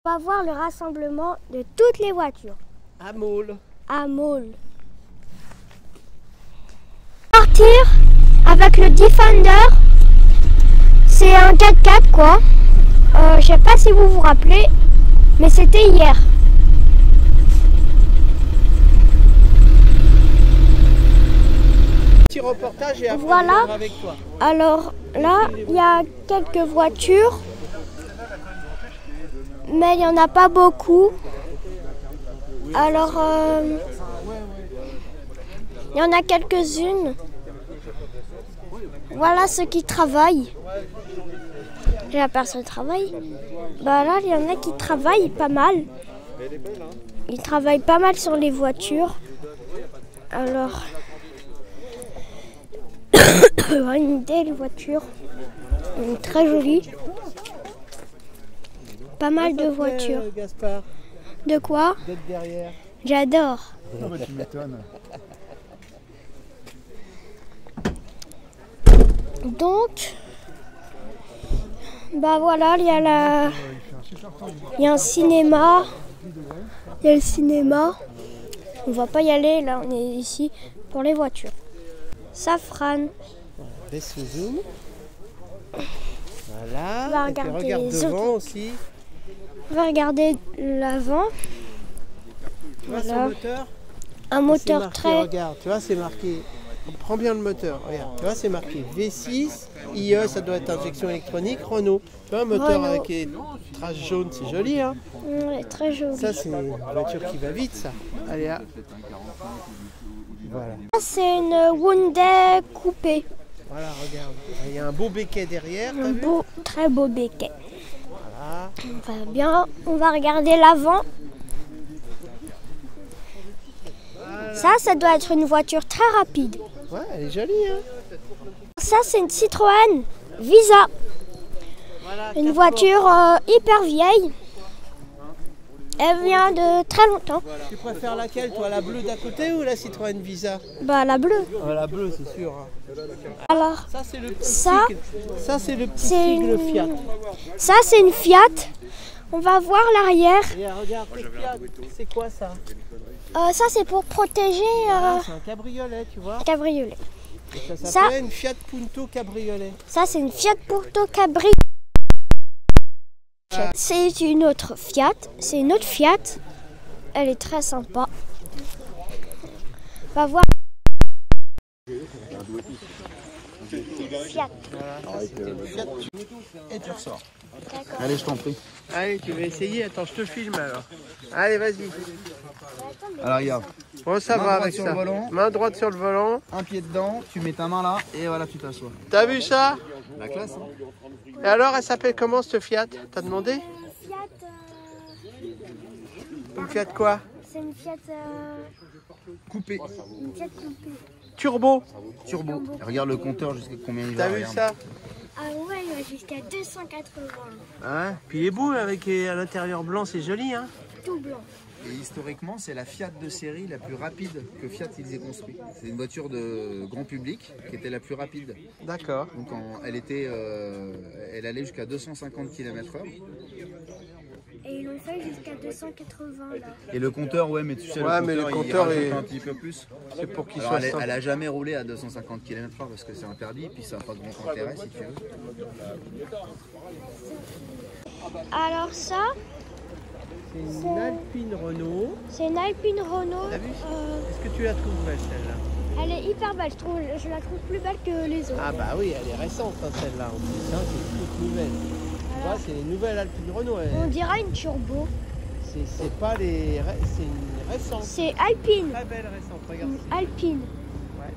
On va voir le rassemblement de toutes les voitures. À Maule. À Maule. Partir avec le Defender. C'est un 4x4 quoi. Je sais pas si vous vous rappelez, mais c'était hier. Petit reportage et après voilà. je viendrai avec toi. Alors là, il y a quelques voitures, mais il n'y en a pas beaucoup. Alors, il y en a quelques-unes. Voilà ceux qui travaillent. J'ai la personne travaille. Bah là, il y en a qui travaillent pas mal. Ils travaillent pas mal sur les voitures. Alors, une belle voiture. Très jolie. Pas mal de voitures. Gaspard, De quoi? d'être derrière. J'adore. Tu m'étonnes. Donc, bah voilà, il y a un cinéma. Il y a le cinéma. On va pas y aller, là on est ici pour les voitures. Safran. Baisse le zoom. Voilà. On va Et puis regarder regarde les devant autres. aussi. On va regarder l'avant. Tu vois Voilà. son moteur? Un C'est moteur marqué, très... regarde, tu vois, c'est marqué. Prends bien le moteur, regarde. Tu vois, c'est marqué V6, IE, ça doit être injection électronique, Renault. Tu vois, un moteur Renault. avec les traces jaunes, c'est joli, hein? Ouais, très joli. Ça, c'est une voiture qui va vite, ça. Allez, ah. Voilà. Ça, c'est une Hyundai coupée. Voilà, regarde. Il y a un beau béquet derrière, t'as Un vu? beau, très beau béquet. Voilà. On va bien, on va regarder l'avant. Ça doit être une voiture très rapide. Ouais, elle est jolie, hein? Ça, c'est une Citroën Visa. Voilà, Une quatre voiture hyper vieille. Elle vient de très longtemps. portes. Tu préfères laquelle, toi? La bleue d'à côté ou la Citroën Visa? Bah, la bleue. La bleue, c'est sûr. Hein. Alors, Ça, c'est le petit Ça, Tigre. Ça, c'est le petit c'est Tigre une- Fiat. ça, c'est une Fiat. On va voir l'arrière. Et regarde, tes Fiat, c'est quoi ça? Ça, c'est pour protéger Ah, c'est un cabriolet, tu vois. le cabriolet. Et ça Ça- s'appelle une Fiat Punto cabriolet. Ça, c'est une Fiat Punto Cabrio. C'est une autre Fiat. C'est une autre Fiat. Elle est très sympa. On va voir. Fiat. Et tu ressors. D'accord. Allez, je t'en prie. Allez, tu vas essayer. Attends, je te filme alors. Allez, vas-y. Alors, regarde. Bon, ça Main va droite avec sur ça. le volant. Main droite sur le volant. Un pied dedans, tu mets ta main là, et voilà, tu t'assois. T'as vu ça? La classe, hein? Et alors, elle s'appelle comment cette Fiat? T'as demandé? Fiat. Une Fiat quoi? C'est une Fiat. Coupé. Une Fiat coupée. Turbo. Turbo. Regarde le compteur jusqu'à combien il va. T'as vu regarde. ça? Ah ouais, il va jusqu'à 280. Hein? Puis il est beau avec à l'intérieur blanc, c'est joli, hein? Tout blanc. Et historiquement, c'est la Fiat de série la plus rapide que Fiat ils aient construit. C'est une voiture de grand public qui était la plus rapide. D'accord. Donc elle allait jusqu'à 250 km/h. Et ils l'ont fait jusqu'à 280 là. Et le compteur, ouais, mais tu sais, Ouais, mais le compteur il rajoute est- un petit peu plus. C'est pour qu'il Alors, soit elle, simple. elle a jamais roulé à 250 km/h parce que c'est interdit, puis ça n'a pas grand intérêt si tu veux. Alors ça, C'est une Alpine Renault. c'est une Alpine Renault. T'as vu? Est-ce que tu la trouves belle celle-là? Elle est hyper belle. Je la trouve plus belle que les autres. Ah bah oui, elle est récente hein, celle-là en plus, hein, c'est toute nouvelle. Tu vois, c'est les nouvelles Alpine Renault. On dirait une turbo. C'est pas les... C'est une récente. C'est Alpine. Très belle récente, regarde. Une Alpine. Ouais.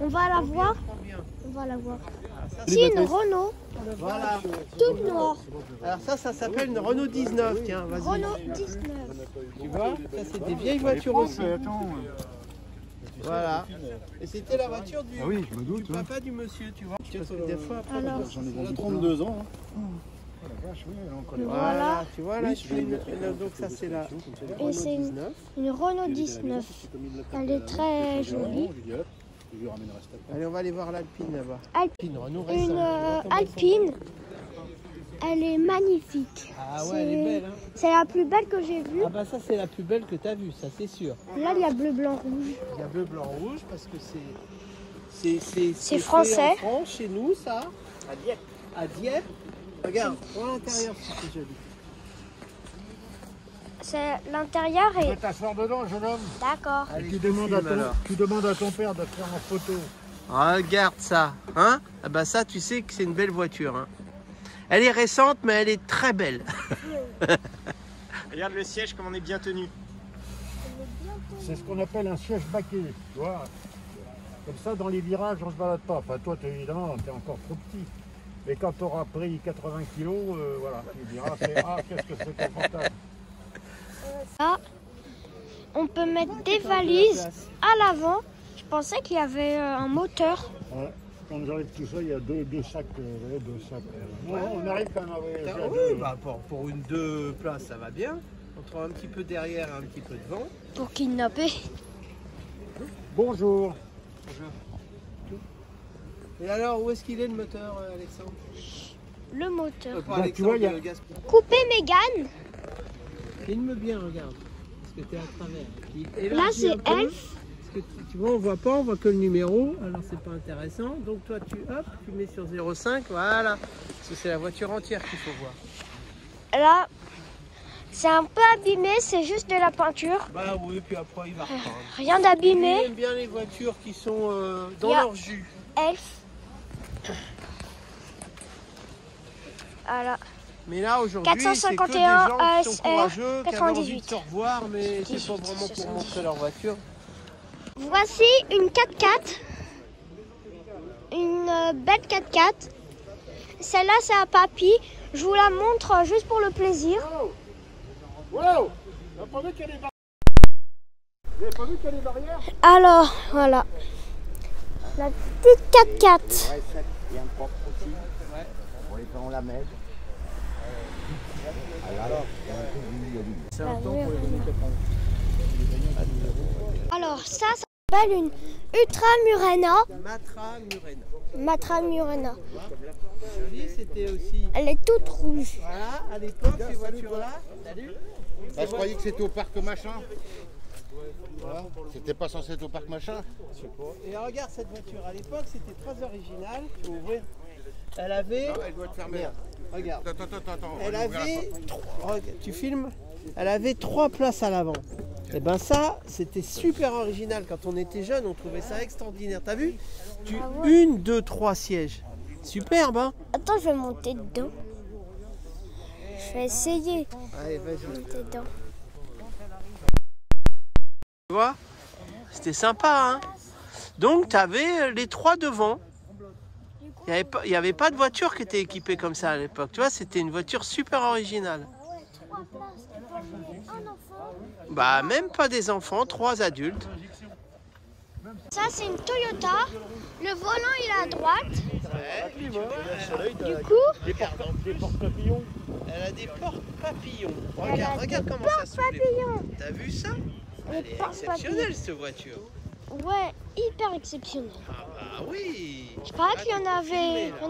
On va la voir. Prends bien. On va la voir. Ah, ça, C'est une Renault Voilà. toute noire. Alors ça s'appelle une Renault 19, tiens, vas-y. Renault 19. Tu vois, ça c'est des vieilles voitures aussi. Attends. Voilà. Et c'était la voiture du, Ah oui, je me doute. du papa du monsieur, tu vois. Parce que des fois, après, Alors, J'en ai vendu 32 ans. Oh la vache, oui, elle a encore les voilà. tu vois là, donc ça c'est la Et Renault c'est 19. une Renault 19. Elle est très jolie. Allez, on va aller voir l'Alpine là-bas. Alpine. Alpine Renault Une récente. Alpine elle est magnifique. Ah ouais, elle est belle. Hein. C'est la plus belle que j'ai vue. Ah bah ça c'est la plus belle que tu as vue, ça c'est sûr. Là, il y a bleu, blanc, rouge. Il y a bleu, blanc, rouge parce que c'est français. fait en France, chez nous, ça. À Dieppe. À Dieppe. Regarde, pour l'intérieur, c'est joli. L'intérieur Tu est... peux t'asseoir dedans, jeune homme. D'accord. Allez, Tu je demandes à ton père de te faire en photo. Regarde ça, hein? Ah bah ça, tu sais que c'est une belle voiture, hein. Elle est récente, mais elle est très belle. Regarde le siège, comme on est bien tenu. C'est ce qu'on appelle un siège baquet, tu vois. Comme ça, dans les virages, on ne se balade pas. Enfin, toi, évidemment, tu es encore trop petit. Mais quand tu auras pris 80 kilos, voilà, tu diras, qu'est-ce que c'est confortable. Là, on peut mettre des valises à l'avant. Je pensais qu'il y avait un moteur. Ouais. Quand j'enlève tout ça, il y a deux sacs. Ouais, on arrive quand même à voyager à Oui, deux. bah pour une 2 places, ça va bien. Entre un petit peu derrière et un petit peu devant. Pour kidnapper. Bonjour. Et alors, où est-ce qu'il est le moteur, Alexandre? Le moteur. Pas Bah, tu vois, Alexandre, il y a- Gaspard. Couper Mégane. Filme bien, regarde. Parce que tu es à travers. Puis Là, élargis c'est un peu, Elf. parce que tu vois, on voit pas, on voit que le numéro. Alors, c'est pas intéressant. Donc, toi, tu mets sur 0,5. Voilà. Parce que c'est la voiture entière qu'il faut voir. Là, c'est un peu abîmé, c'est juste de la peinture. Bah oui, puis après, il va reprendre. Rien Lui, d'abîmé. il aime bien les voitures qui sont dans Il y a- leur jus. Elf. Voilà. Mais là, aujourd'hui, c'est que des 451 gens qui sont ASR courageux, qui avaient envie de 98. se revoir, mais c'est pas vraiment pour montrer leur voiture. Voici une 4x4. Une belle 4x4. Celle-là, c'est à papy. Je vous la montre juste pour le plaisir. Wow! Vous n'avez pas vu qu'il y a des barrières? Vous n'avez pas vu qu'il y a des barrières? Alors, voilà. La petite 4x4. bien propre aussi. On les fait en lamelle. Alors, C'est un temps pour les années 80. Alors, ça s'appelle une Ultra Murena. Matra Murena. Joli, c'était aussi. Elle est toute rouge. Voilà, à l'époque, ces voitures-là. Salut. je croyais que c'était au parc machin. Voilà. C'était pas censé être au parc machin. Je sais pas. Et regarde cette voiture. À l'époque, c'était très original. Il faut ouvrir. Elle avait. Non, elle doit être fermée. Merde, regarde. Attends. Elle avait. Tu filmes? Elle avait 3 places à l'avant. Et ben ça, c'était super original. Quand on était jeune, on trouvait ça extraordinaire. T'as vu? 1, 2, 3 sièges. Superbe, hein? Attends, je vais monter dedans. Je vais essayer Allez, de vas-y. monter dedans. Tu vois? C'était sympa, hein? Donc, tu avais les 3 devant. Il n'y avait pas de voiture qui était équipée comme ça à l'époque. Tu vois, c'était une voiture super originale. 3 places, tu peux emmener un enfant. Bah, même pas des enfants, 3 adultes. Ça, c'est une Toyota. Le volant, il est à droite. Du coup, Des porte-papillons. Elle a des portes-papillons. Elle a Regarde, des regarde comment ça s'ouvre. papillons. T'as vu ça? Les Elle est porte-papillons. exceptionnelle, cette voiture. Ouais, hyper exceptionnel. Ah bah oui. Je parais qu'il y en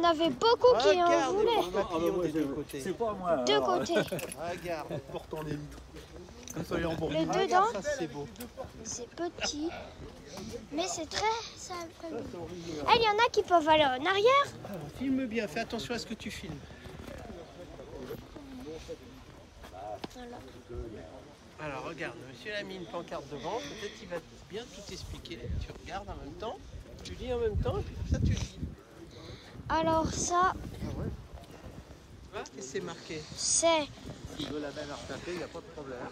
avait beaucoup qui en Regarde les voulaient. porte-papillons des deux côtés. pas moi. Deux côtés. Regarde. Portant des litres. Le dedans, Regarde, ça c'est beau. c'est petit. Mais c'est très simple. Eh, il y en a qui peuvent aller en arrière. Filme bien, fais attention à ce que tu filmes. Voilà. Alors regarde, monsieur a mis une pancarte devant, peut-être il va bien tout expliquer. Tu regardes en même temps, tu lis en même temps, et puis comme ça tu lis. Alors ça, Tu vois, qu'est-ce que c'est marqué? c'est... Si tu veux la belle à retaper, il n'y a pas de problème.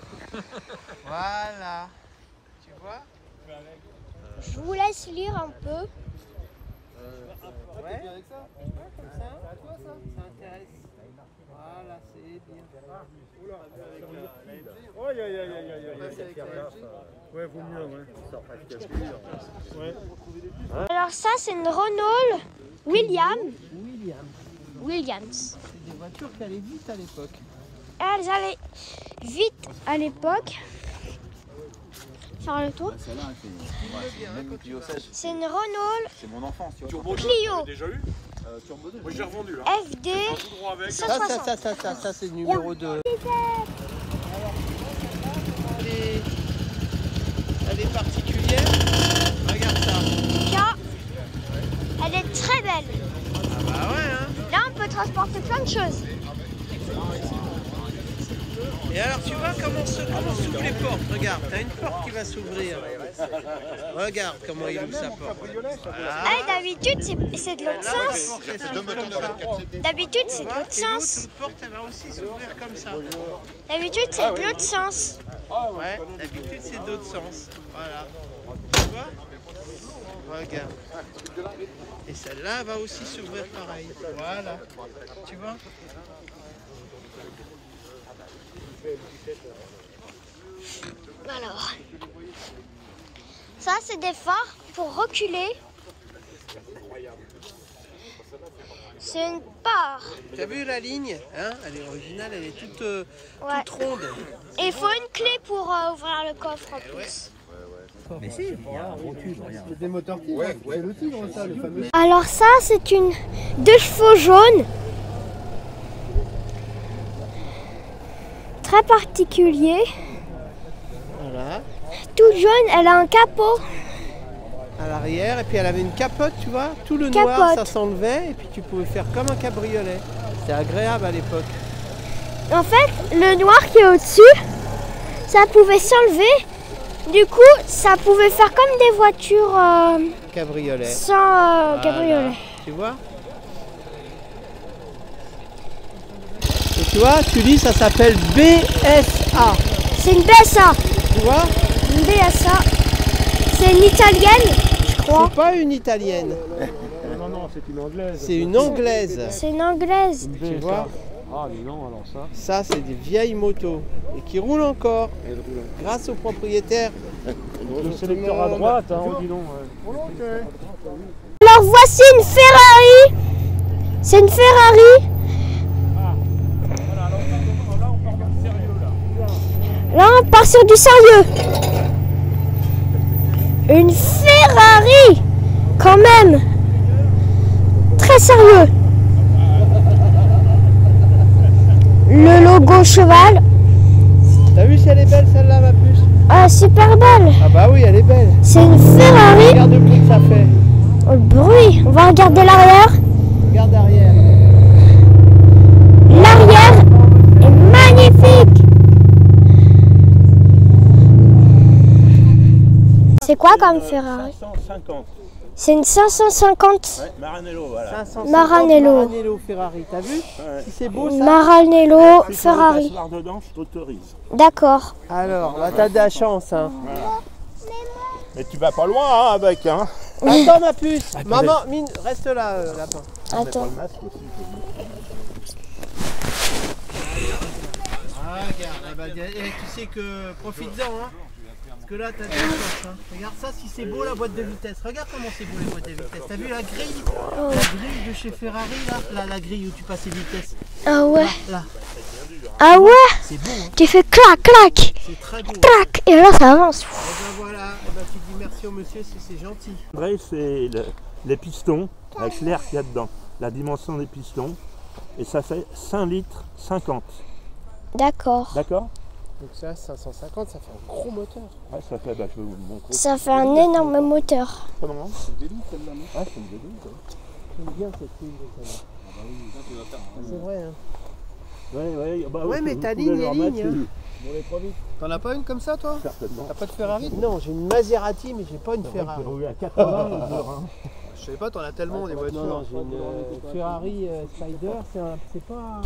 Voilà. Tu vois? Je vous laisse lire un peu. Ouais. Comme ça? Ça intéresse. Voilà, c'est bien. Ouais, vaut mieux, ouais. Alors ça, c'est une Renault Williams. C'est des voitures qui allaient vite à l'époque. Elles allaient vite à l'époque. Faire le tour. Celle-là, c'est même Clio 16. C'est une Renault C'est mon enfance, tu vois. Clio. Déjà eu? Moi j'ai revendu là. FD Tout droit avec. 160. Ça c'est le numéro 2. Elle est particulière. Regarde ça. Tiens, elle est très belle. Ah bah ouais hein. Là, on peut transporter plein de choses. Et alors tu vois comment s'ouvrent les portes. Regarde, t'as une porte qui va s'ouvrir. Regarde comment il ouvre sa porte. Voilà. Ah, d'habitude, c'est de l'autre Là, la sens. porte, elle s'ouvre comme ça. D'habitude, c'est Tu de vois, l'autre et l'autre sens. porte, elle va aussi s'ouvrir comme ça. D'habitude, c'est de l'autre sens. Ouais, d'habitude c'est d'autres sens. Voilà. Tu vois? Regarde. Et celle-là va aussi s'ouvrir pareil. Voilà. Tu vois? Alors, ça, c'est des phares pour reculer. C'est une part. Tu as vu la ligne hein? Elle est originale, elle est toute Ouais. toute ronde. Et il faut une clé pour ouvrir le coffre en plus. Mais si, C'est des moteurs tigres. C'est le tigre, ça, le fameux. Alors ça, c'est une 2 chevaux jaunes. Très particulier. Voilà. Toute jaune, elle a un capot. À l'arrière, et puis elle avait une capote, tu vois. Tout le Capote. noir, ça s'enlevait, et puis tu pouvais faire comme un cabriolet. C'était agréable à l'époque. En fait, le noir qui est au-dessus, ça pouvait s'enlever. Du coup, ça pouvait faire comme des voitures Cabriolet. sans Voilà. cabriolet. Tu vois? Et tu vois, tu dis ça s'appelle BSA. C'est une BSA. Tu vois? Une BSA. C'est une italienne, je crois. C'est pas une italienne, Non, c'est une anglaise. c'est une anglaise. C'est une anglaise. Tu vois? Ah, mais non, alors ça. Ça, c'est des vieilles motos et qui roulent encore grâce aux propriétaires. Le sélecteur à droite, hein, on dit non. Alors voici une Ferrari. C'est une Ferrari. Là, on part sur du sérieux. Une Ferrari, quand même. Très sérieux. Le logo cheval. T'as vu si elle est belle celle-là, ma puce? Ah, super belle. Ah bah oui, elle est belle. C'est une Ferrari. Regarde le bruit que ça fait. Oh, le bruit. On va regarder l'arrière. Regarde derrière. L'arrière est magnifique. C'est quoi comme Ferrari? 550. C'est une 550 Maranello, voilà. 550 Maranello. Maranello Ferrari, t'as vu? Si c'est beau ça? Maranello Ferrari. Si tu veux t'asseoir dedans, je t'autorise. D'accord. Alors, là t'as de la chance hein. Mais tu vas pas loin hein, avec, hein. Attends ma puce. Maman, Mine, reste là, lapin. Attends. Le masque aussi. Ah, regarde, ah bah, tu sais que profite-en hein. Parce que là t'as de la chance hein. Regarde ça si c'est beau la boîte de vitesse. Regarde comment c'est beau les boîtes de vitesse. T'as vu la grille? La grille de chez Ferrari là, la grille où tu passes les vitesses. Ah ouais. Là, Ah ouais. c'est beau hein. Tu fais clac, clac, C'est très beau. clac. Et là, ça avance. Et ben voilà, et ben, tu dis merci au monsieur si c'est gentil. André, c'est les pistons avec l'air qu'il y a dedans, la dimension des pistons, et ça fait 5 litres 50. D'accord. D'accord? Donc ça 550 ça fait un gros moteur. Ouais, ça fait, bah, je vais vous le montrer. Ça fait un énorme moteur. Comment? C'est une vélo celle-là, non? Ah, c'est une vélo, quoi. J'aime bien cette ligne de celle-là. C'est vrai hein. Ouais, bah, Ouais, mais vous ta pouvez ligne le est remettre, ligne, c'est- T'en as pas une comme ça, toi? Certainement. T'as pas de Ferrari? Non, j'ai une Maserati mais j'ai pas une C'est Ferrari. roulé à 80, le dur, hein. Je savais pas, t'en as tellement des voitures. Non, j'ai une Ferrari Spider, c'est pas un...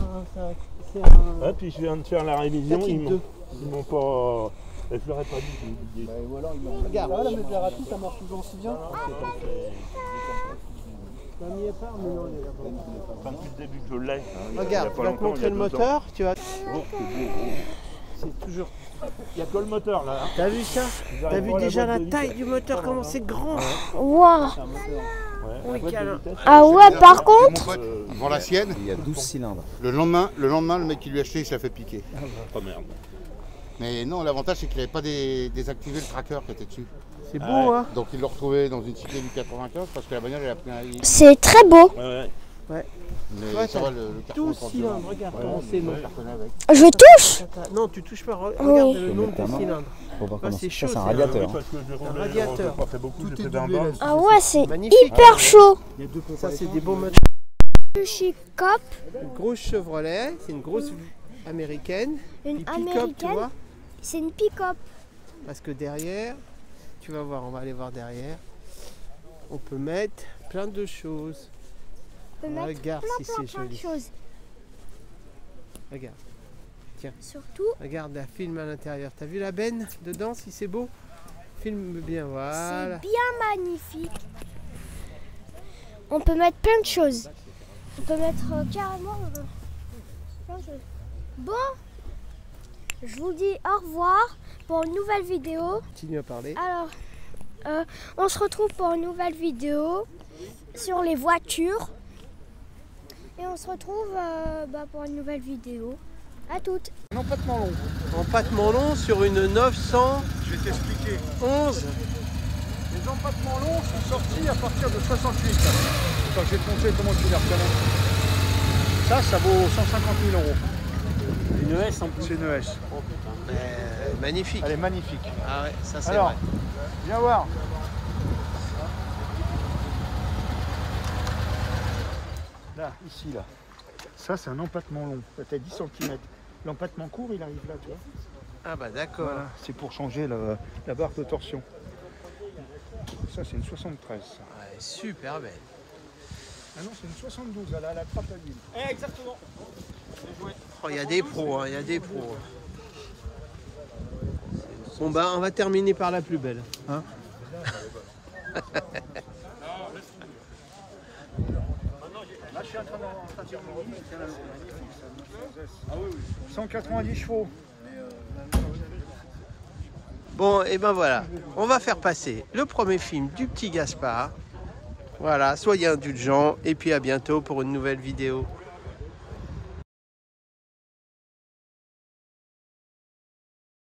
C'est un... Ouais, puis je viens de faire la révision, 4 ils litres m'ont pas... Je leur ai pas dit, j'ai oublié. Ou alors, Regarde. la Maserati, ça marche toujours aussi bien. Ça m'y est pas, mais non, il est là-bas. Enfin, depuis le début que je l'ai. Il y a Regarde, pas je vais te longtemps, il y montrer a le 2 ans. moteur, tu vois. Oh, c'est beau. C'est toujours... Il n'y a que le moteur là. Hein. T'as vu ça? T'as vu pas la déjà boîte la de taille vitesse. du moteur, comment c'est grand? Waouh. Ouais, Oui, la boîte de câlin. vitesse, Ah ouais, par contre. Mon pote, avant la sienne, Il y a 12 cylindres. le lendemain, le mec qui lui a acheté, il se l'a fait piquer. oh merde. Mais non, l'avantage, c'est qu'il n'avait pas désactivé le tracker qui était dessus. C'est beau, hein? Donc il l'a retrouvé dans une cité du 95 parce que la bagnole, elle a pris un... C'est très beau. Ouais. Ouais. Mais Ouais, ça va, le carton 12 est en cylindres, diamant. regarde Ouais, comment c'est long. le carton avec. Je touche. Non, tu touches pas, regarde Oui. le nombre de cylindres. Pour voir Ouais, comment c'est ça, chaud, c'est un c'est radiateur. Parce que je roule, radiateur. j'ai pas fait beaucoup, j'ai Tout fait est d'un doublé bas. là-dessus. Ah ouais, c'est Magnifique. hyper chaud. Il y a deux pompes Ça, à c'est essence. des bons moteurs. Sushi Cop, Une grosse Chevrolet, c'est une grosse américaine. une Puis pick-up, tu américaine, vois. c'est une pick-up. Parce que derrière, tu vas voir, on va aller voir derrière. On peut mettre plein de choses. On peut mettre Regarde si c'est plein de joli. choses. Regarde, Surtout, regarde la film à l'intérieur. T'as vu la benne dedans, si c'est beau? Filme bien, voilà. c'est bien magnifique. On peut mettre plein de choses. On peut mettre carrément plein de choses. Bon, je vous dis au revoir pour une nouvelle vidéo. Continue à parler. Alors, on se retrouve pour une nouvelle vidéo sur les voitures. Et on se retrouve pour une nouvelle vidéo. À toutes. Un empattement long. Empattement long sur une 911. Je vais t'expliquer. Les empattements longs sont sortis à partir de 68. Quand j'ai compté comment tu les reconnais. Ça vaut 150 000 €. Une S en plus. C'est une S. Magnifique. Elle est magnifique. Ah ouais, ça c'est Alors, vrai. viens voir. Là, ici, là. Ça, c'est un empattement long. Ça fait 10 cm. L'empattement court, il arrive là, tu vois. Ah bah d'accord. Voilà, c'est pour changer la barre de torsion. Ça, c'est une 73. Ça. Ouais, super belle. Ah non, c'est une 72. Elle a la trappe à l'huile. Exactement. Oh, il y a des pros, hein, il y a des pros. Bon bah on va terminer par la plus belle. Hein. Là, je suis en train de 190 chevaux. Bon et ben voilà, on va faire passer le premier film du petit Gaspard. Voilà, soyez indulgents et puis à bientôt pour une nouvelle vidéo.